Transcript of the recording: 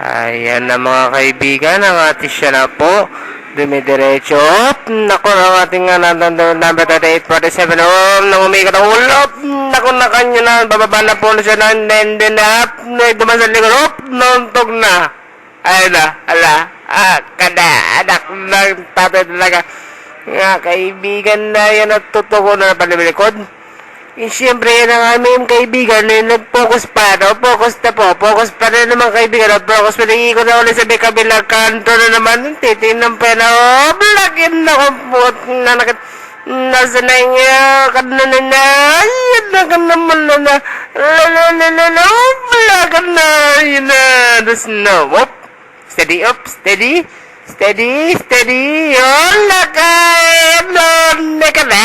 Ayan na mga kaibigan, ang ating siya na po. Dumidiretso. Naku, ang ating number 3847. Nang umikat ang ulo. Naku, na kanya na. Bababa na po na siya na. Then up. Duman sa likod. Nauntog na. Ayun na. Ala. Kada. Anak ng tatay talaga. Nga kaibigan na yan at totoo na palilikod. Siyempre yan ang aming kaibigan na nag-focus pa, no? Focus pa na naman kaibigan, focus pa na ikot na ulit sa may kabilang kanto na naman, titignan pa na, blagin na kumput, nasa na niya, kanina, ayun na ka naman na, blagin na, yun na, das na, whoop, steady, hola, kaya, no, neka na,